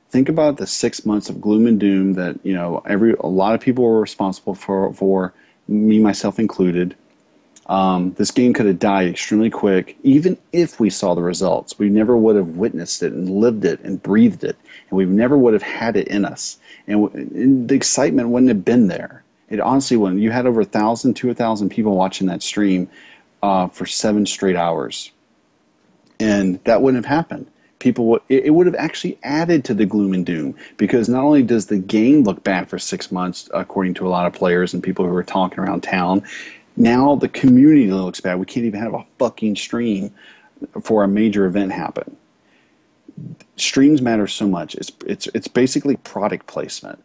Think about the 6 months of gloom and doom that a lot of people were responsible for, me myself included. This game could have died extremely quick, even if we saw the results. We never would have witnessed it and lived it and breathed it, and we never would have had it in us. And the excitement wouldn't have been there. It honestly wouldn't. You had over 1,000 to 2,000 people watching that stream for 7 straight hours, and that wouldn't have happened. It would have actually added to the gloom and doom, because not only does the game look bad for 6 months, according to a lot of players and people who are talking around town, now the community looks bad. We can't even have a fucking stream for a major event happen. Streams matter so much. It's basically product placement.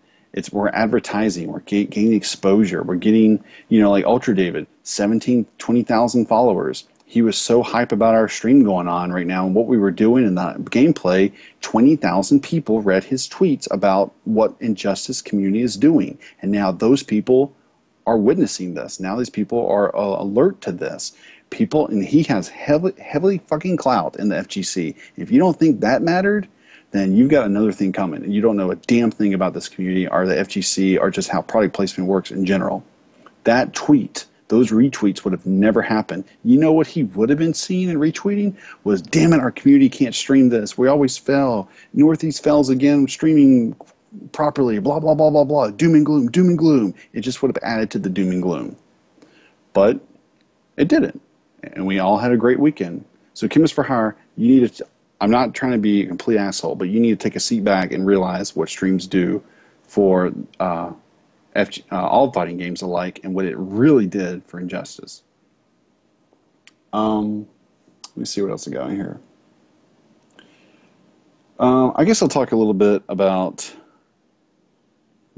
We're advertising. We're gaining exposure. We're getting, like Ultra David, 20,000 followers. He was so hype about our stream going on right now and what we were doing in the gameplay. 20,000 people read his tweets about what Injustice community is doing. And now those people are witnessing this. Now these people are alert to this. And he has heavily fucking clout in the FGC. If you don't think that mattered, then you've got another thing coming. And you don't know a damn thing about this community or the FGC or just how product placement works in general. That tweet, those retweets would have never happened. You know what he would have been seeing and retweeting was, damn it, our community can't stream this. We always fail. Northeast fails again streaming properly, blah, blah, blah, blah, blah. Doom and gloom, doom and gloom. It just would have added to the doom and gloom. But it didn't. And we all had a great weekend. So Chemist for Hire, you need to... I'm not trying to be a complete asshole, but you need to take a seat back and realize what streams do for all fighting games alike and what it really did for Injustice. Let me see what else I got in here. I guess I'll talk a little bit about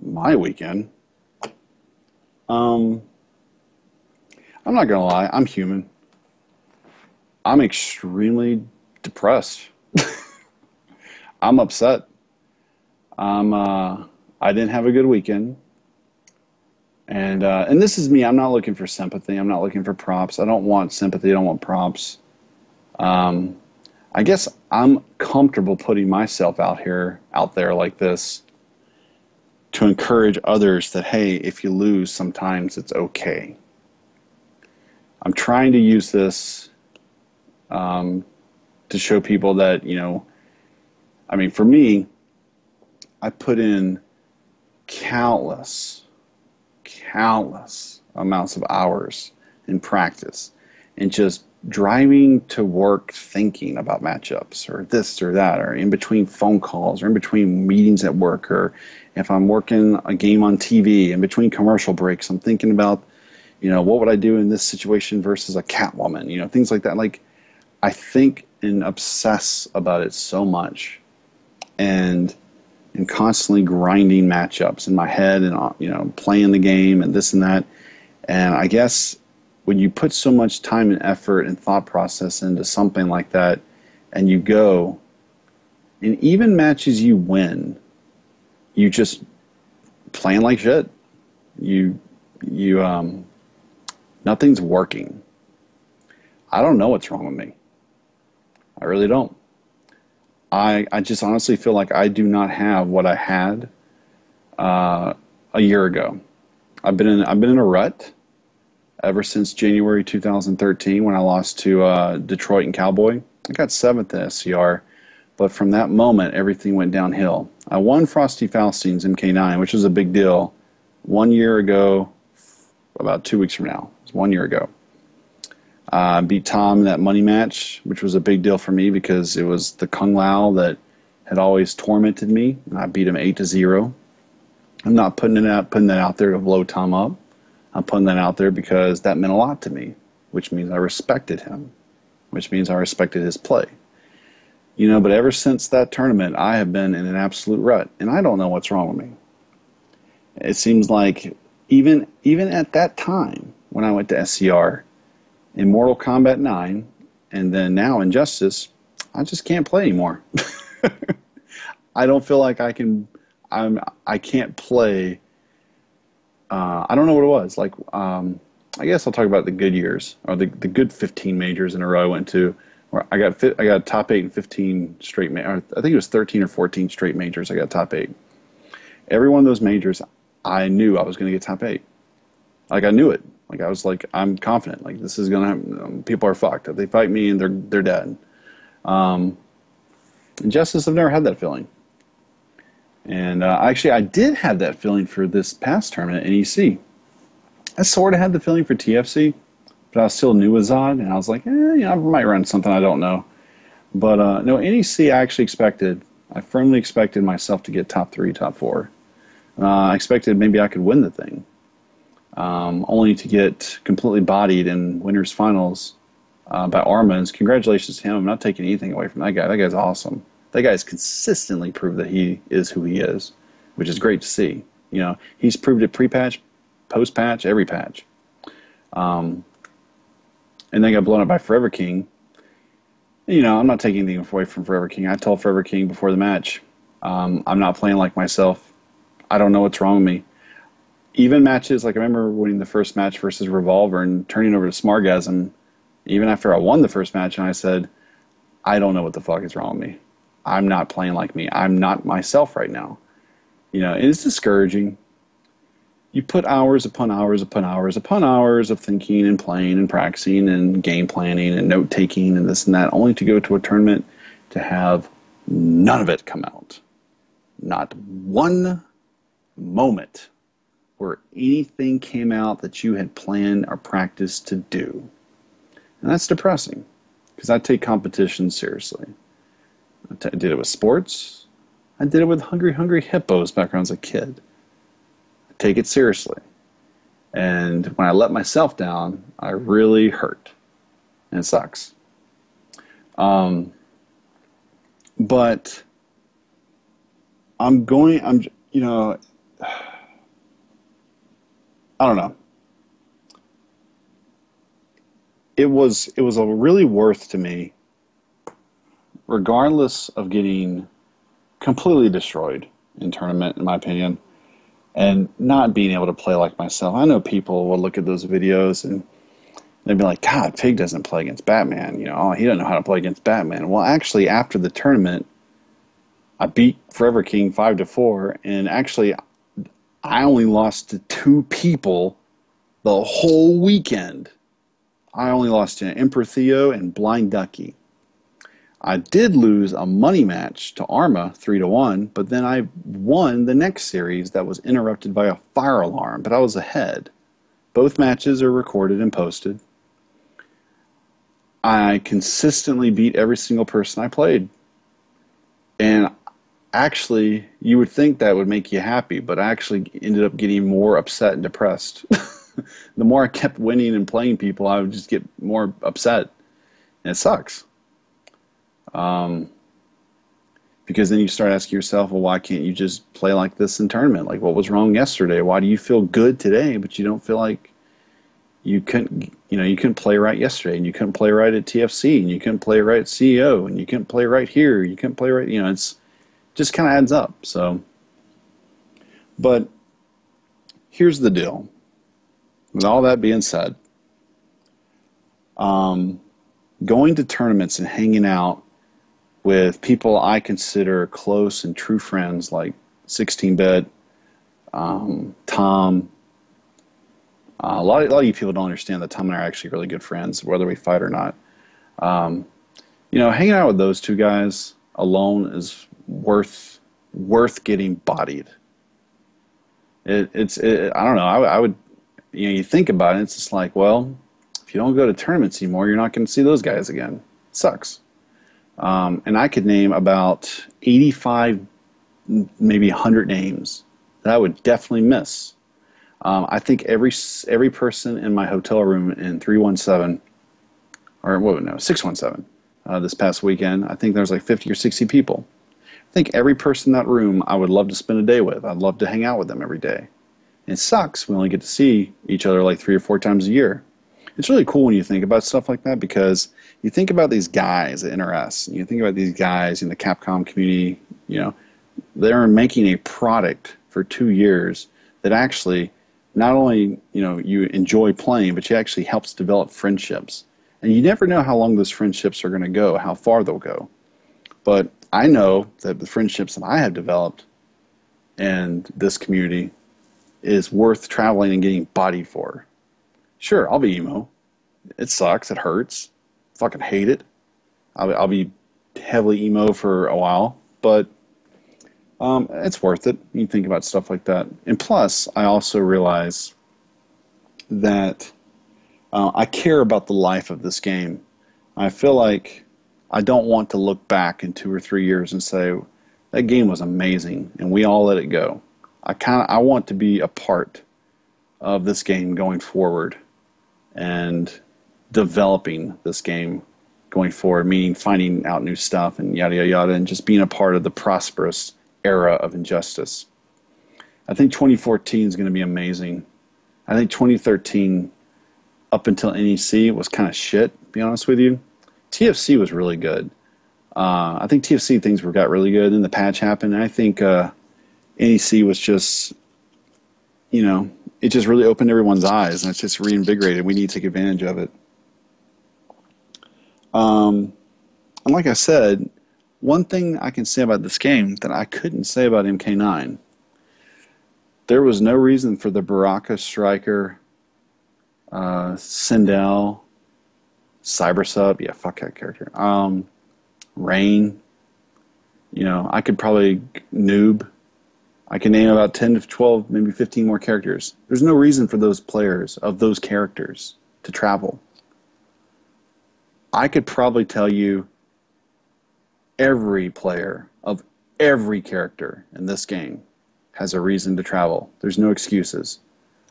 my weekend. I'm not going to lie, I'm human. I'm extremely depressed. I'm upset. I didn't have a good weekend. And this is me. I'm not looking for sympathy. I'm not looking for props. I don't want sympathy. I don't want props. I guess I'm comfortable putting myself out there like this to encourage others that, hey, if you lose, sometimes it's okay. I'm trying to use this to show people that, for me, I put in countless amounts of hours in practice and just driving to work thinking about matchups or this or that, or in between phone calls or in between meetings at work, or if I'm working a game on TV, in between commercial breaks, I'm thinking about, what would I do in this situation versus a Catwoman, things like that. Like, I think and obsess about it so much, and constantly grinding matchups in my head and, playing the game and this and that. And I guess when you put so much time and effort and thought process into something like that, and you go, and even matches you win, you just playing like shit. You nothing's working. I don't know what's wrong with me. I really don't. I just honestly feel like I do not have what I had a year ago. I've been in a rut ever since January 2013 when I lost to Detroit and Cowboy. I got 7th in SCR, but from that moment everything went downhill. I won Frosty Faustein's MK9, which was a big deal 1 year ago, about 2 weeks from now. It was 1 year ago. I beat Tom in that money match, which was a big deal for me because it was the Kung Lao that had always tormented me. I beat him 8-0. I'm not putting that out there to blow Tom up. I'm putting that out there because that meant a lot to me, which means I respected him, which means I respected his play. You know, but ever since that tournament, I have been in an absolute rut, and I don't know what's wrong with me. It seems like even at that time when I went to SCR, in Mortal Kombat 9, and then now in Justice, I just can't play anymore. I don't feel like I can. I can't play. I don't know what it was. Like, I guess I'll talk about the good years, or the good 15 majors in a row I went to, where I got top 8 in 15 straight. I think it was 13 or 14 straight majors. I got top 8. Every one of those majors, I knew I was going to get top 8. Like, I knew it. Like, I was like, I'm confident. Like, this is going to happen. People are fucked. If they fight me, and they're dead. In Justice, I've never had that feeling. And actually, I did have that feeling for this past tournament in EC. I sort of had the feeling for TFC, but I was still new with Zod, and I was like, I might run something I don't know. But no, in EC, I firmly expected myself to get top 3, top 4. I expected maybe I could win the thing. Only to get completely bodied in winners finals by Armans. Congratulations to him. I'm not taking anything away from that guy. That guy's awesome. That guy's consistently proved that he is who he is, which is great to see. You know, he's proved it pre-patch, post-patch, every patch. And then got blown up by Forever King. You know, I'm not taking anything away from Forever King. I told Forever King before the match, I'm not playing like myself. I don't know what's wrong with me. Even matches, like I remember winning the first match versus Revolver and turning over to Smargasm, even after I won the first match, and I said, I don't know what the fuck is wrong with me. I'm not playing like me. I'm not myself right now. You know, it's discouraging. You put hours upon hours upon hours upon hours of thinking and playing and practicing and game planning and note-taking and this and that, only to go to a tournament to have none of it come out. Not one moment where anything came out that you had planned or practiced to do. And that's depressing, because I take competition seriously. I did it with sports. I did it with Hungry Hungry Hippos back when I was a kid. I take it seriously. And when I let myself down, I really hurt. And it sucks. But you know, I don't know. It was a really worth to me, regardless of getting completely destroyed in tournament, in my opinion, and not being able to play like myself. I know people will look at those videos and they'd be like, God, Pig doesn't play against Batman. You know, oh, he doesn't know how to play against Batman. Well, actually, after the tournament, I beat Forever King 5-4, and actually, I only lost to 2 people the whole weekend. I only lost to Emperor Theo and Blind Ducky. I did lose a money match to Arma 3-1, but then I won the next series that was interrupted by a fire alarm, but I was ahead. Both matches are recorded and posted. I consistently beat every single person I played. And actually, you would think that would make you happy, but I actually ended up getting more upset and depressed. The more I kept winning and playing people, I would just get more upset. And it sucks. Because then you start asking yourself, well, why can't you just play like this in tournament? Like, what was wrong yesterday? Why do you feel good today, but you don't feel like you couldn't play right yesterday, and you couldn't play right at TFC, and you couldn't play right at CEO, and you couldn't play right here, you couldn't play right, it's just kind of adds up. So, but here's the deal. With all that being said, going to tournaments and hanging out with people I consider close and true friends, like 16-bit, Tom. A lot of you people don't understand that Tom and I are actually really good friends, whether we fight or not. Hanging out with those two guys alone is worth getting bodied. I don't know. I would, you think about it, it's just like, well, if you don't go to tournaments anymore, you're not going to see those guys again. It sucks. And I could name about 85, maybe 100 names that I would definitely miss. I think every person in my hotel room in 317, or 617, this past weekend, I think there's like 50 or 60 people. I think every person in that room I would love to spend a day with. I'd love to hang out with them every day. And it sucks. We only get to see each other like 3 or 4 times a year. It's really cool when you think about stuff like that, because you think about these guys at NRS, and you think about these guys in the Capcom community, they're making a product for 2 years that actually not only, you enjoy playing, but you actually helps develop friendships. And you never know how long those friendships are going to go, how far they'll go. But I know that the friendships that I have developed in this community is worth traveling and getting bodied for. Sure, I'll be emo. It sucks. It hurts. Fucking hate it. I'll be heavily emo for a while, but it's worth it. You think about stuff like that. And plus, I also realize that I care about the life of this game. I feel like I don't want to look back in 2 or 3 years and say, that game was amazing, and we all let it go. I want to be a part of this game going forward and developing this game going forward, meaning finding out new stuff and yada, yada, yada, and just being a part of the prosperous era of Injustice. I think 2014 is going to be amazing. I think 2013, up until NEC, was kind of shit, to be honest with you. TFC was really good. I think TFC things got really good, and the patch happened, and I think NEC was just, it just really opened everyone's eyes, and it's just reinvigorated. We need to take advantage of it. And like I said, one thing I can say about this game that I couldn't say about MK9, there was no reason for the Baraka, Striker, Sindel, Cybersub, yeah, fuck that character, Rain, I could probably Noob. I can name about 10 to 12, maybe 15 more characters. There's no reason for those players of those characters to travel. I could probably tell you every player of every character in this game has a reason to travel. There's no excuses.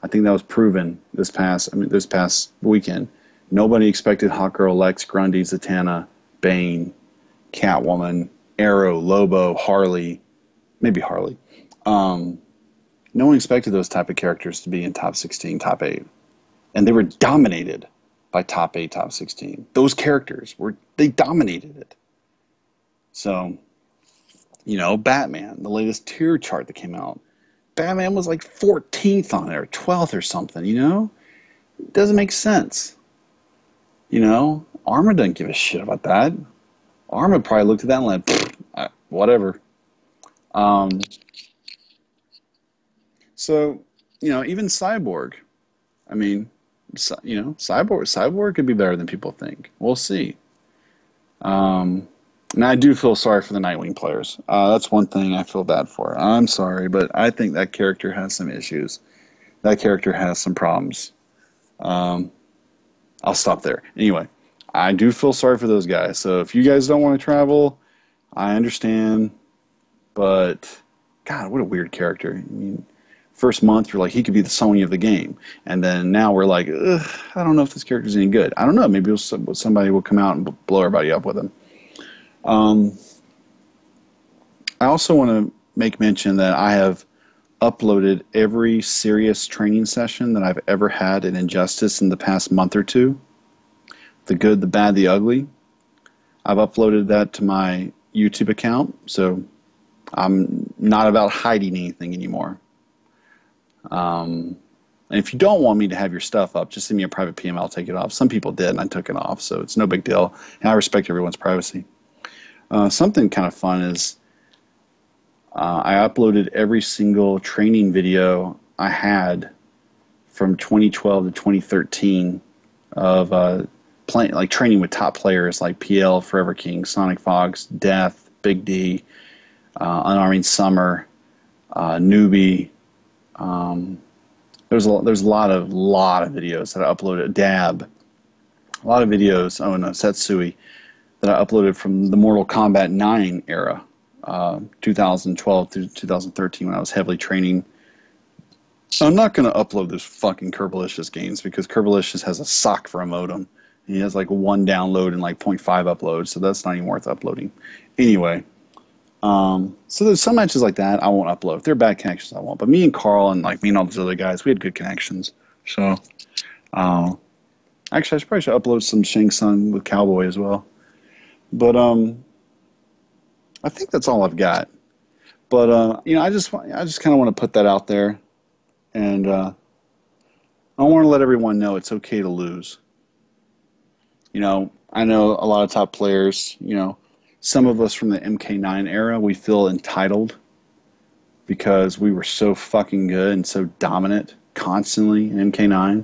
I think that was proven this past weekend. Nobody expected Hawkgirl, Lex, Grundy, Zatanna, Bane, Catwoman, Arrow, Lobo, Harley, maybe Harley. No one expected those type of characters to be in top 16, top 8. And they were dominated by top 8, top 16. Those characters, they dominated it. So, Batman, the latest tier chart that came out, Batman was like 14th on it, or 12th or something, It doesn't make sense. Arma doesn't give a shit about that. Arma probably looked at that and went, whatever. So, even Cyborg, Cyborg could be better than people think. We'll see. And I do feel sorry for the Nightwing players. That's one thing I feel bad for. I'm sorry, but I think that character has some issues. That character has some problems. I'll stop there. Anyway, I do feel sorry for those guys. So if you guys don't want to travel, I understand. But, God, what a weird character. First month, you're like, he could be the Sony of the game. And then now we're like, I don't know if this character's any good. I don't know. Maybe somebody will come out and blow everybody up with him. I also want to make mention that I have uploaded every serious training session that I've ever had in Injustice in the past month or two. The good, the bad, the ugly. I've uploaded that to my YouTube account, so I'm not about hiding anything anymore. And if you don't want me to have your stuff up, just send me a private PM. I'll take it off. Some people did, and I took it off, so it's no big deal. And I respect everyone's privacy. Something kind of fun is I uploaded every single training video I had from 2012 to 2013 of playing, like training with top players like PL, Forever King, Sonic Fox, Death, Big D, Unarming Summer, Newbie. There's a lot of videos that I uploaded. Dab, a lot of videos. Oh no, Setsui, that I uploaded from the Mortal Kombat 9 era, 2012 through 2013 when I was heavily training. I'm not going to upload those fucking Kerbalicious games because Kerbalicious has a sock for a modem. And he has like one download and like 0.5 upload, so that's not even worth uploading. Anyway, so there's some matches like that I won't upload. If they're bad connections, I won't. But me and Carl and like me and all those other guys, we had good connections. So, actually, I probably should upload some Shang Tsung with Cowboy as well. But I think that's all I've got. But you know, I just kind of want to put that out there, and I want to let everyone know it's okay to lose. You know, I know a lot of top players. You know, some of us from the MK9 era, we feel entitled because we were so fucking good and so dominant constantly in MK9,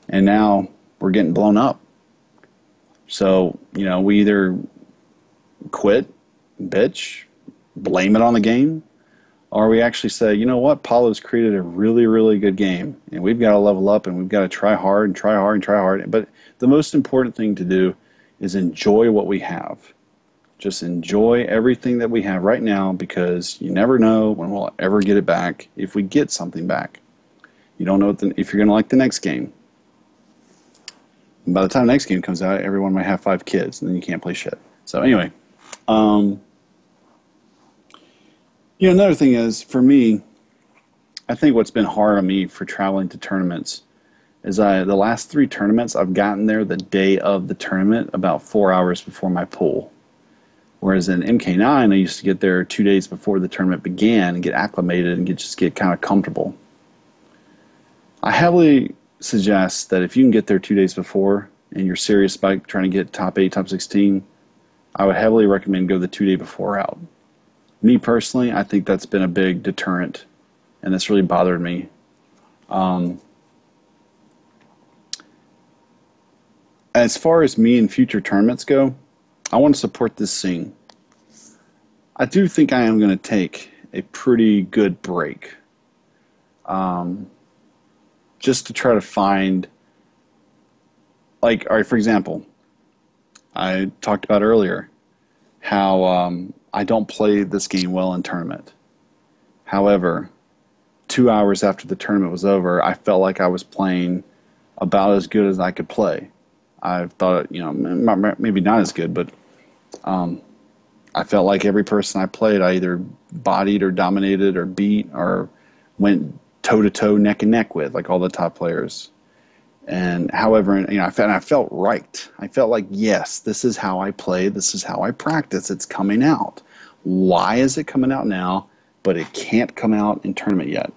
and now we're getting blown up. So, you know, we either quit, bitch, blame it on the game, or we actually say, you know what, Paulo's created a really, really good game, and we've got to level up, and we've got to try hard and try hard and try hard. But the most important thing to do is enjoy what we have. Just enjoy everything that we have right now, because you never know when we'll ever get it back, if we get something back. You don't know if you're going to like the next game. And by the time the next game comes out, everyone might have 5 kids, and then you can't play shit. So anyway, you know, another thing is, for me, I think what's been hard on me for traveling to tournaments is the last 3 tournaments, I've gotten there the day of the tournament, about 4 hours before my pool. Whereas in MK9, I used to get there 2 days before the tournament began and get acclimated and just get kind of comfortable. I heavily suggest that if you can get there 2 days before and you're serious about trying to get top 8, top 16, I would heavily recommend go the 2 day before route. Me personally, I think that's been a big deterrent, and that's really bothered me. As far as me and future tournaments go, I want to support this scene. I do think I am going to take a pretty good break. Just to try to find, like, all right, for example, I talked about earlier how I don't play this game well in tournament. However, 2 hours after the tournament was over, I felt like I was playing about as good as I could play. I thought, you know, maybe not as good, but I felt like every person I played, I either bodied or dominated or beat or went toe-to-toe, neck and neck with, like all the top players. And however, you know, I felt right. I felt like, yes, this is how I play. This is how I practice. It's coming out. Why is it coming out now, but it can't come out in tournament yet?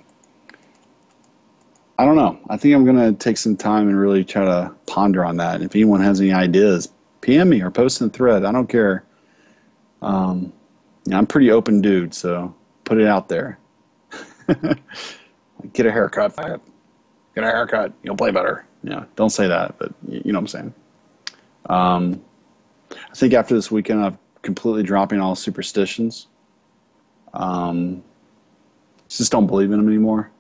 I don't know. I think I'm going to take some time and really try to ponder on that. If anyone has any ideas, PM me or post in the thread. I don't care. I'm a pretty open dude, so put it out there. Get a haircut, fat. Get a haircut. You'll play better. Yeah, don't say that, but you know what I'm saying. I think after this weekend, I'm completely dropping all superstitions. Just don't believe in them anymore.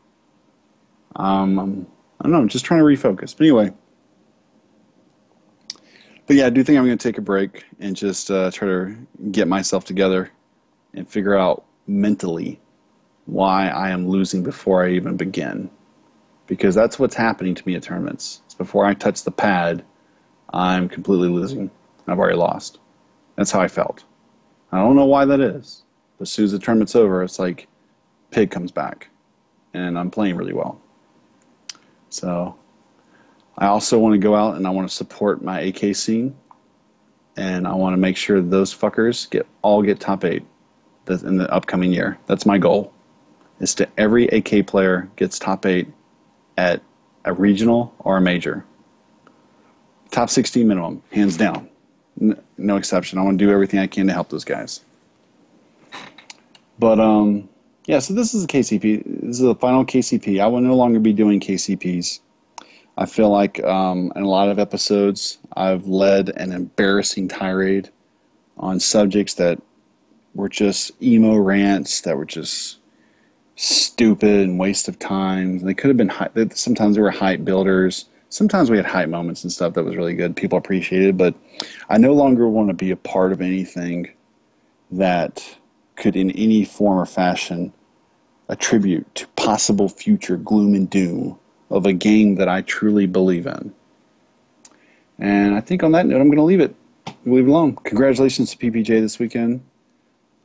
I don't know, just trying to refocus. But anyway. But yeah, I do think I'm going to take a break and just try to get myself together and figure out mentally why I am losing before I even begin. Because that's what's happening to me at tournaments. It's before I touch the pad, I'm completely losing. I've already lost. That's how I felt. I don't know why that is. But as soon as the tournament's over, it's like pig comes back. and I'm playing really well. So I also want to go out and I want to support my AK scene, and I want to make sure those fuckers all get top 8 in the upcoming year. That's my goal. Is to every AK player gets top 8 at a regional or a major. Top 16 minimum, hands down. No exception. I want to do everything I can to help those guys. But yeah, so this is a KCP. This is the final KCP. I will no longer be doing KCPs. I feel like in a lot of episodes, I've led an embarrassing tirade on subjects that were just emo rants, that were just stupid and waste of time. They could have been sometimes they were hype builders. Sometimes we had hype moments and stuff that was really good. People appreciated it, but I no longer want to be a part of anything that could in any form or fashion attribute to possible future gloom and doom of a game that I truly believe in. And I think on that note, I'm going to leave it alone. Congratulations to PPJ this weekend.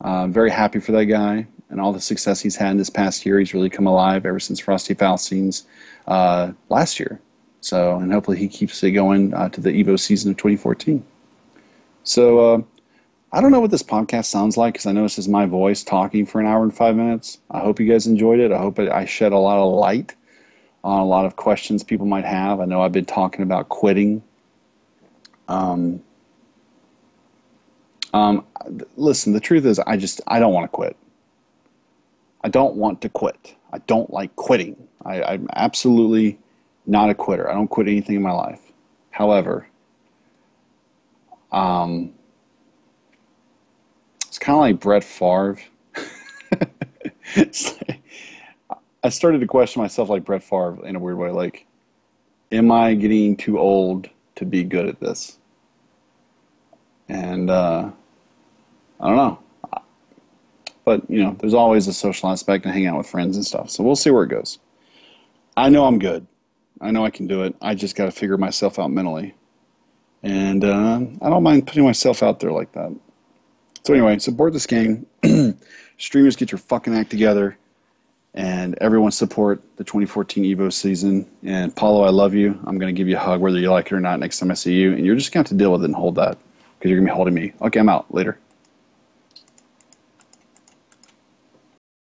I'm very happy for that guy and all the success he's had in this past year. He's really come alive ever since Frosty Falstein's last year. So, and hopefully he keeps it going to the EVO season of 2014. So, I don't know what this podcast sounds like because I know this is my voice talking for an hour and 5 minutes. I hope you guys enjoyed it. I hope I shed a lot of light on a lot of questions people might have. I know I've been talking about quitting. Listen, the truth is I don't want to quit. I don't want to quit. I don't like quitting. I'm absolutely not a quitter. I don't quit anything in my life. However, it's kind of like Brett Favre. I started to question myself like Brett Favre in a weird way. Like, am I getting too old to be good at this? And I don't know. But, you know, there's always a social aspect and hanging out with friends and stuff. So we'll see where it goes. I know I'm good. I know I can do it. I just got to figure myself out mentally. And I don't mind putting myself out there like that. So anyway, support this game. Streamers, get your fucking act together. And everyone support the 2014 EVO season. And Paulo, I love you. I'm going to give you a hug whether you like it or not next time I see you. And you're just going to have to deal with it and hold that. Because you're going to be holding me. Okay, I'm out. Later.